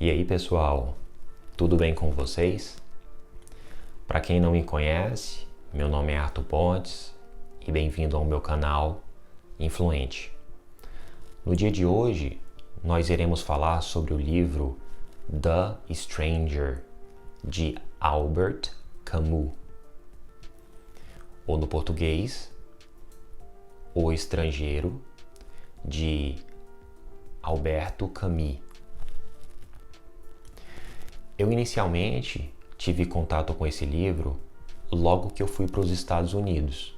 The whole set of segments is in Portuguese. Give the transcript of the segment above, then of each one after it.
E aí, pessoal, tudo bem com vocês? Para quem não me conhece, meu nome é Arthur Pontes e bem-vindo ao meu canal Influente. No dia de hoje, nós iremos falar sobre o livro The Stranger, de Albert Camus, ou no português, O Estrangeiro, de Alberto Camus. Eu inicialmente tive contato com esse livro logo que eu fui para os Estados Unidos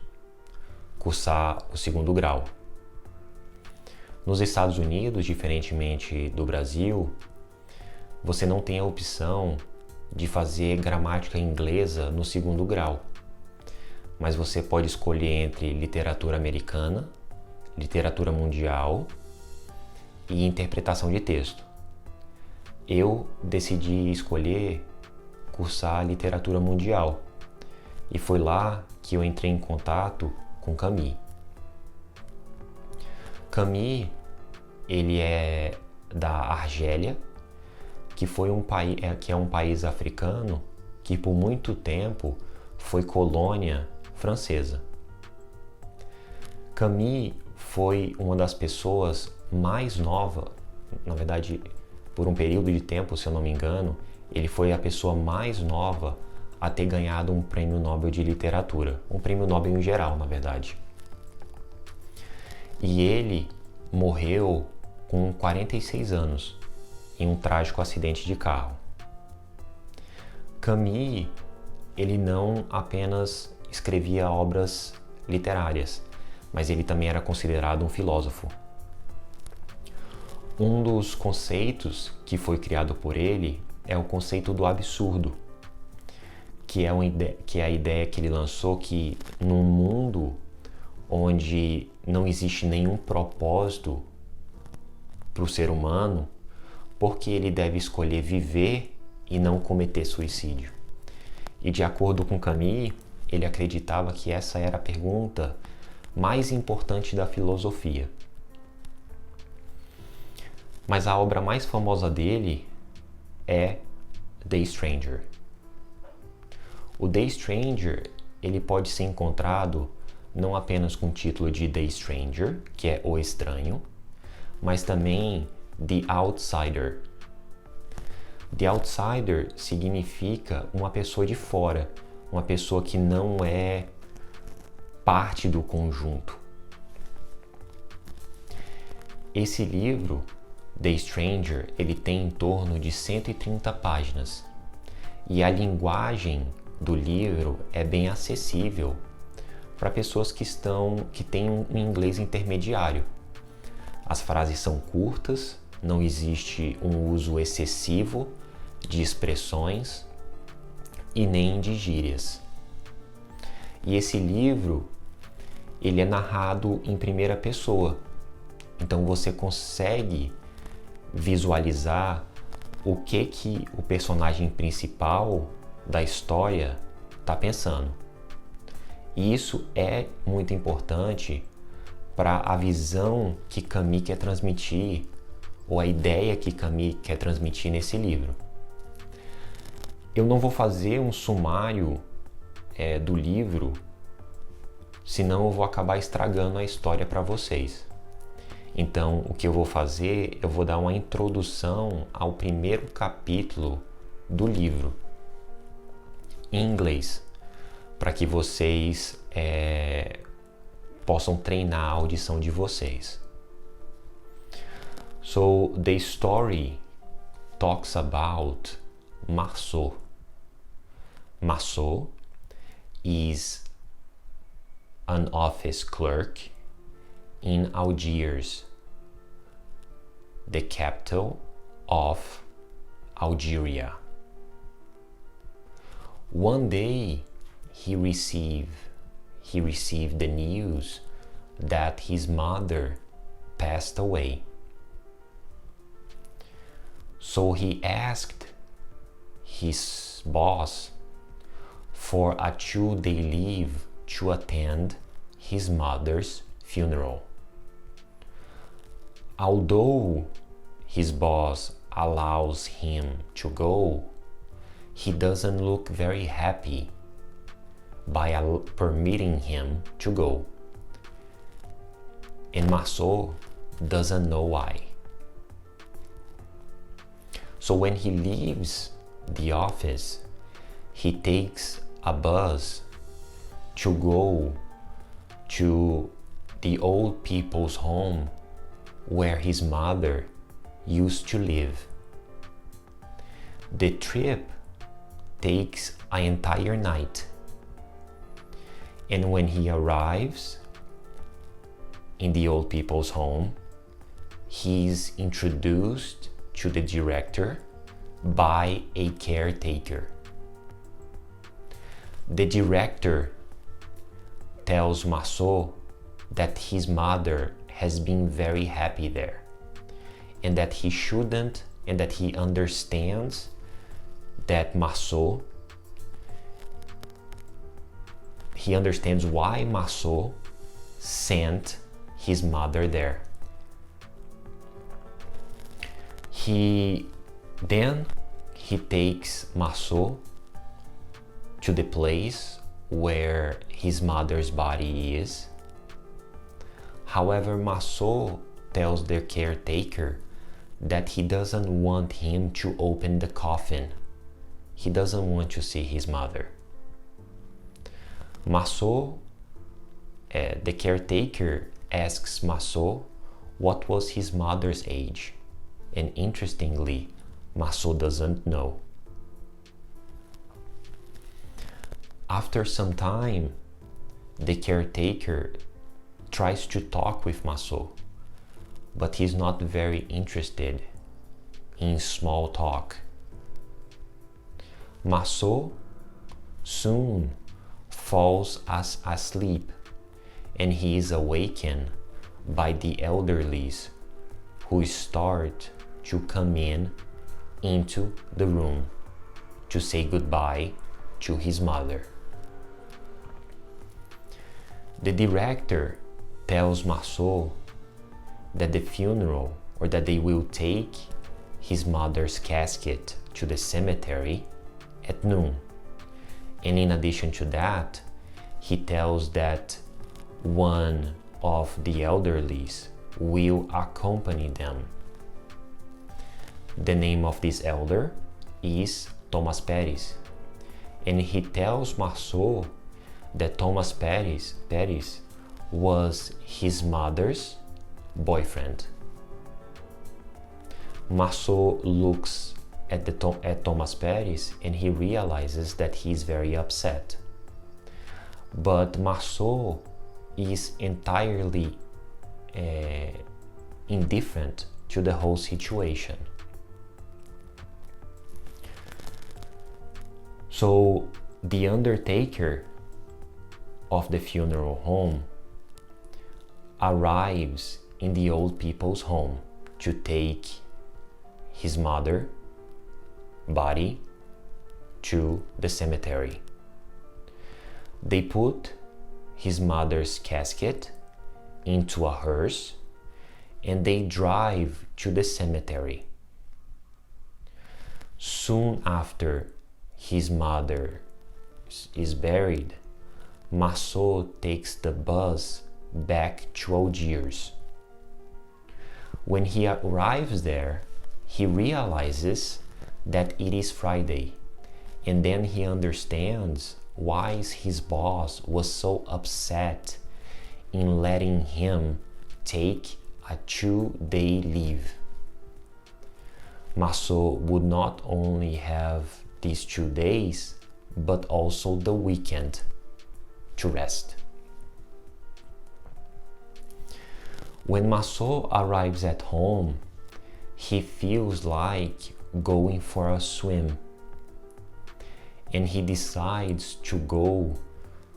cursar o segundo grau. Nos Estados Unidos, diferentemente do Brasil, você não tem a opção de fazer gramática inglesa no segundo grau, mas você pode escolher entre literatura americana, literatura mundial e interpretação de texto. Eu decidi escolher cursar literatura mundial e foi lá que eu entrei em contato com Camus. Camus, ele é da Argélia, que é um país africano que por muito tempo foi colônia francesa. Camus foi uma das pessoas mais novas, na verdade, por um período de tempo, se eu não me engano, ele foi a pessoa mais nova a ter ganhado um prêmio Nobel de literatura, um prêmio Nobel em geral, na verdade. E ele morreu com 46 anos, em um trágico acidente de carro. Camus, ele não apenas escrevia obras literárias, mas ele também era considerado um filósofo. Um dos conceitos que foi criado por ele é o conceito do absurdo, que é a ideia que ele lançou que num mundo onde não existe nenhum propósito para o ser humano, por que ele deve escolher viver e não cometer suicídio? E de acordo com Camus, ele acreditava que essa era a pergunta mais importante da filosofia. Mas a obra mais famosa dele é The Stranger. O The Stranger, ele pode ser encontrado não apenas com o título de The Stranger, que é O Estranho, mas também The Outsider. The Outsider significa uma pessoa de fora, uma pessoa que não é parte do conjunto. Esse livro, The Stranger, ele tem em torno de 130 páginas e a linguagem do livro é bem acessível para pessoas que têm um inglês intermediário. As frases são curtas, não existe um uso excessivo de expressões e nem de gírias. E esse livro, ele é narrado em primeira pessoa, então você consegue visualizar o que o personagem principal da história está pensando. E isso é muito importante para a visão que Camus quer transmitir, ou a ideia que Camus quer transmitir nesse livro. Eu não vou fazer um sumário do livro, senão eu vou acabar estragando a história para vocês. Então, o que eu vou fazer, eu vou dar uma introdução ao primeiro capítulo do livro, em inglês, para que vocês possam treinar a audição de vocês. So, the story talks about Marceau. Marceau is an office clerk in Algiers, the capital of Algeria. One day he received the news that his mother passed away. So he asked his boss for a 2-day leave to attend his mother's funeral. Although his boss allows him to go, he doesn't look very happy by permitting him to go. And Masou doesn't know why. So when he leaves the office, he takes a bus to go to the old people's home where his mother used to live. The trip takes an entire night. And when he arrives in the old people's home, he's introduced to the director by a caretaker. The director tells Masou that his mother has been very happy there, and that he shouldn't, and that he understands that he understands why Masou sent his mother there. He takes Masou to the place where his mother's body is. However, Masou tells the caretaker that he doesn't want him to open the coffin. He doesn't want to see his mother. Masou, the caretaker, asks Masou what was his mother's age, and interestingly, Masou doesn't know. After some time, the caretaker tries to talk with Masou, but he's not very interested in small talk. Masou soon falls asleep, and he is awakened by the elderlies who start to come into the room to say goodbye to his mother. The director tells Masou that the funeral, or that they will take his mother's casket to the cemetery at noon. And in addition to that, he tells that one of the elderlies will accompany them. The name of this elder is Thomas Pérez, and he tells Masou that Thomas Pérez was his mother's boyfriend. Masou looks at Thomas Pérez, and he realizes that he's very upset. But Masou is entirely indifferent to the whole situation. So the undertaker of the funeral home arrives in the old people's home to take his mother's body to the cemetery. They put his mother's casket into a hearse, and they drive to the cemetery. Soon after his mother is buried, Masou takes the bus back to Algiers. When he arrives there, he realizes that it is Friday, and then he understands why his boss was so upset in letting him take a 2-day leave. Masou would not only have these 2 days, but also the weekend to rest. When Masou arrives at home, he feels like going for a swim, and he decides to go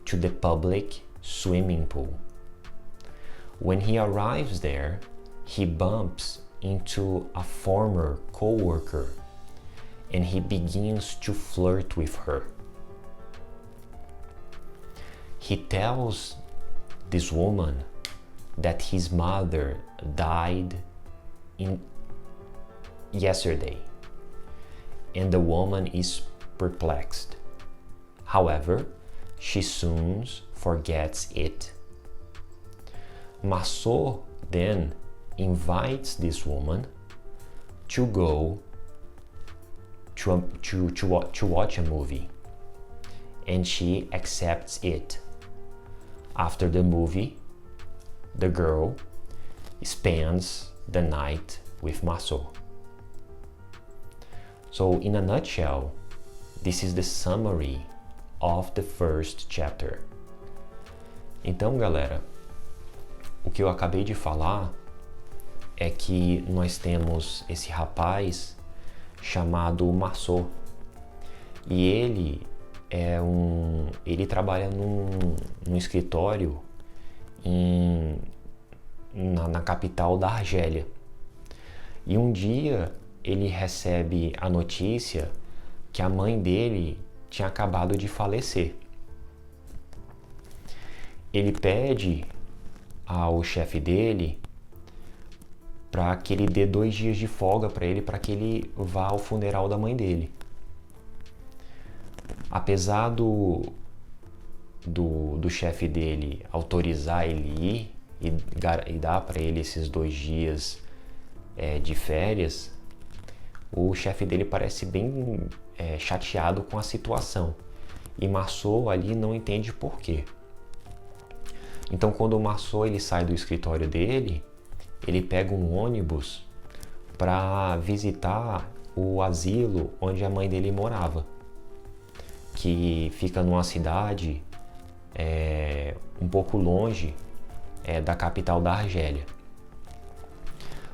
to the public swimming pool. When he arrives there, he bumps into a former co-worker, and he begins to flirt with her. He tells this woman that his mother died in yesterday, and the woman is perplexed. However, she soon forgets it. Ma-so then invites this woman to go to watch a movie, and she accepts it. After the movie, the girl spends the night with Ma-so. So, in a nutshell, this is the summary of the first chapter. Então, galera, o que eu acabei de falar é que nós temos esse rapaz chamado Ma-so, e ele trabalha num escritório na capital da Argélia. E um dia ele recebe a notícia que a mãe dele tinha acabado de falecer. Ele pede ao chefe dele para que ele dê 2 dias de folga para ele, para que ele vá ao funeral da mãe dele. Apesar do chefe dele autorizar ele ir e dar para ele esses 2 dias de férias, o chefe dele parece bem chateado com a situação. E Ma-so ali não entende por quê. Então, quando o Ma-so ele sai do escritório dele, ele pega um ônibus para visitar o asilo onde a mãe dele morava, que fica numa cidade um pouco longe da capital da Argélia.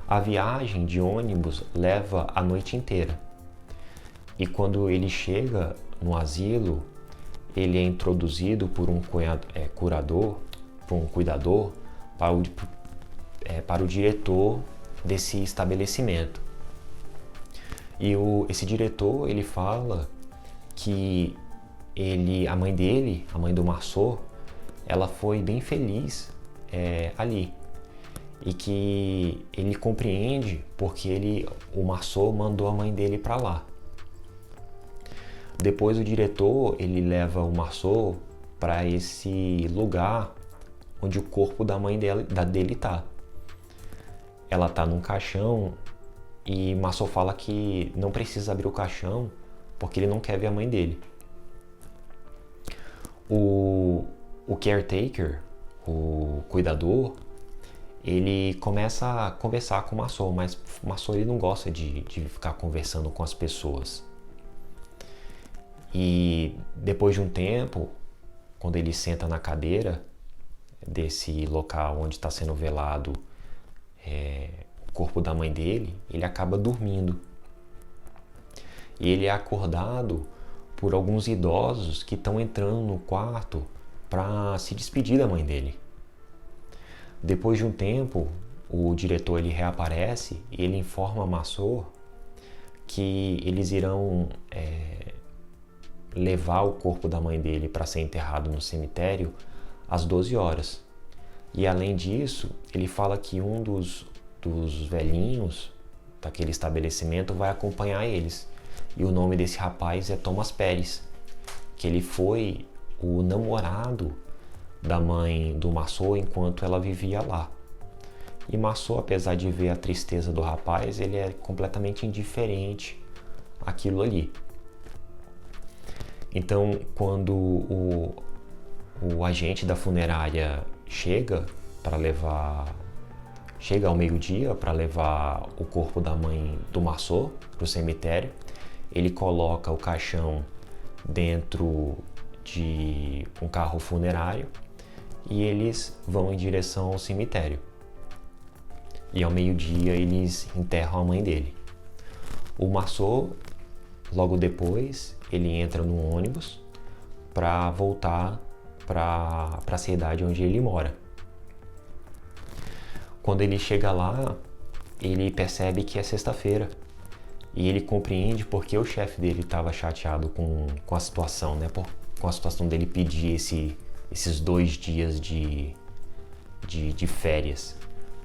A viagem de ônibus leva a noite inteira. E quando ele chega no asilo, ele é introduzido por um cuidador para o diretor desse estabelecimento. E esse diretor, ele fala que a mãe do Ma-so, ela foi bem feliz ali. E que ele compreende porque o Ma-so mandou a mãe dele para lá. Depois o diretor, ele leva o Ma-so para esse lugar onde o corpo da mãe dele tá. Ela tá num caixão e Ma-so fala que não precisa abrir o caixão porque ele não quer ver a mãe dele. O caretaker, o cuidador, ele começa a conversar com o Ma-so, mas o Ma-so ele não gosta de ficar conversando com as pessoas. E depois de um tempo, quando ele senta na cadeira desse local onde está sendo velado o corpo da mãe dele, ele acaba dormindo. E ele é acordado por alguns idosos que estão entrando no quarto para se despedir da mãe dele. Depois de um tempo, o diretor ele reaparece e ele informa a Ma-so que eles irão levar o corpo da mãe dele para ser enterrado no cemitério às 12 horas. E além disso, ele fala que um dos velhinhos daquele estabelecimento vai acompanhar eles. E o nome desse rapaz é Thomas Pérez, que ele foi o namorado da mãe do Ma-so enquanto ela vivia lá. E Ma-so, apesar de ver a tristeza do rapaz, ele é completamente indiferente àquilo ali. Então, quando o agente da funerária chega ao meio-dia para levar o corpo da mãe do Ma-so para o cemitério, ele coloca o caixão dentro de um carro funerário e eles vão em direção ao cemitério. E ao meio-dia eles enterram a mãe dele. O Ma-so, logo depois, ele entra no ônibus para voltar para a cidade onde ele mora. Quando ele chega lá, ele percebe que é sexta-feira e ele compreende porque o chefe dele estava chateado com a situação, né? Com a situação dele pedir esses 2 dias de férias,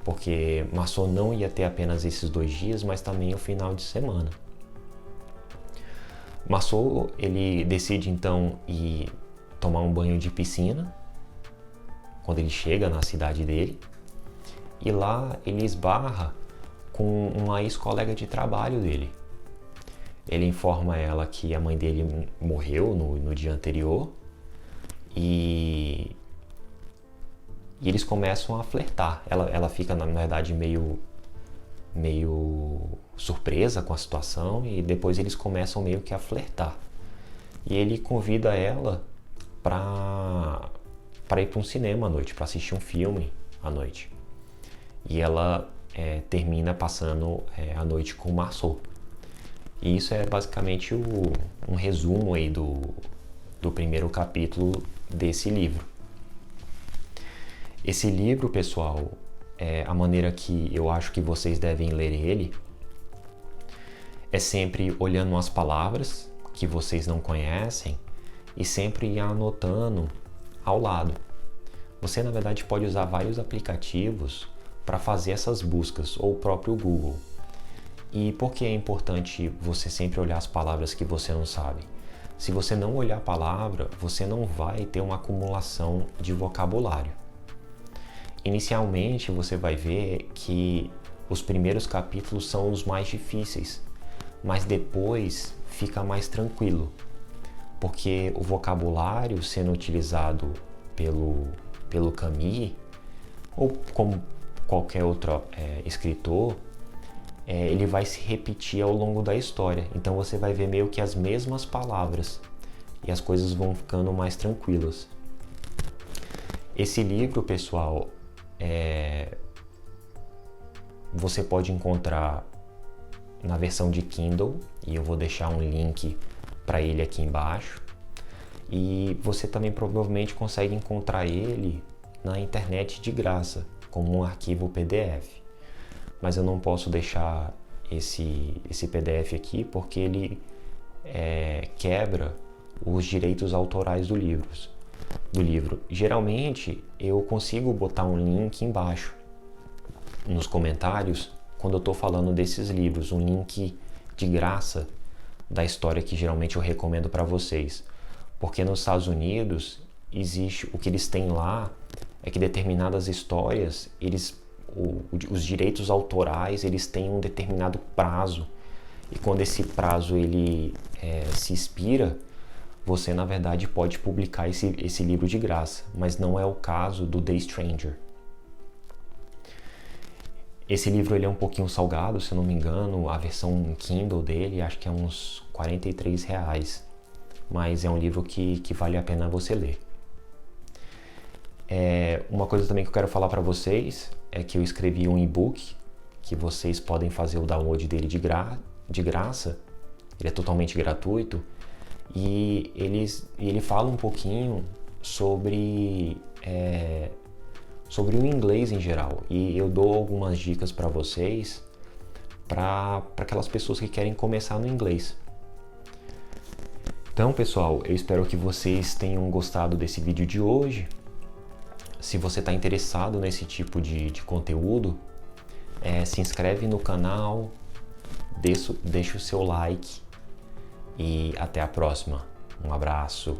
porque Marceau não ia ter apenas esses 2 dias, mas também o final de semana. Marceau, ele decide então ir tomar um banho de piscina quando ele chega na cidade dele, e lá ele esbarra com uma ex-colega de trabalho dele. Ele informa ela que a mãe dele morreu no dia anterior e eles começam a flertar. Ela fica, na verdade, meio surpresa com a situação, e depois eles começam meio que a flertar. E ele convida ela para ir para um cinema à noite, para assistir um filme à noite. E ela termina passando a noite com o Marceau. E isso é basicamente um resumo aí do primeiro capítulo desse livro. Esse livro, pessoal, a maneira que eu acho que vocês devem ler ele é sempre olhando as palavras que vocês não conhecem e sempre ir anotando ao lado. Você, na verdade, pode usar vários aplicativos para fazer essas buscas, ou o próprio Google. E por que é importante você sempre olhar as palavras que você não sabe? Se você não olhar a palavra, você não vai ter uma acumulação de vocabulário. Inicialmente, você vai ver que os primeiros capítulos são os mais difíceis, mas depois fica mais tranquilo, porque o vocabulário sendo utilizado pelo Camus, ou como qualquer outro escritor, ele vai se repetir ao longo da história. Então você vai ver meio que as mesmas palavras e as coisas vão ficando mais tranquilas. Esse livro, pessoal, você pode encontrar na versão de Kindle, e eu vou deixar um link para ele aqui embaixo. E você também provavelmente consegue encontrar ele na internet de graça, como um arquivo PDF. Mas eu não posso deixar esse PDF aqui porque ele quebra os direitos autorais do livro. Geralmente eu consigo botar um link embaixo nos comentários quando eu estou falando desses livros, um link de graça da história que geralmente eu recomendo para vocês. Porque nos Estados Unidos existe, o que eles têm lá é que determinadas histórias, os direitos autorais, eles têm um determinado prazo, e quando esse prazo ele se expira, você na verdade pode publicar esse livro de graça, mas não é o caso do The Stranger. Esse livro ele é um pouquinho salgado, se eu não me engano, a versão Kindle dele acho que é uns R$43, mas é um livro que vale a pena você ler. Uma coisa também que eu quero falar para vocês é que eu escrevi um e-book que vocês podem fazer o download dele de graça. Ele é totalmente gratuito e ele fala um pouquinho sobre o inglês em geral, e eu dou algumas dicas para vocês para aquelas pessoas que querem começar no inglês. Então, pessoal, eu espero que vocês tenham gostado desse vídeo de hoje. Se você está interessado nesse tipo de conteúdo, se inscreve no canal, deixa o seu like e até a próxima. Um abraço.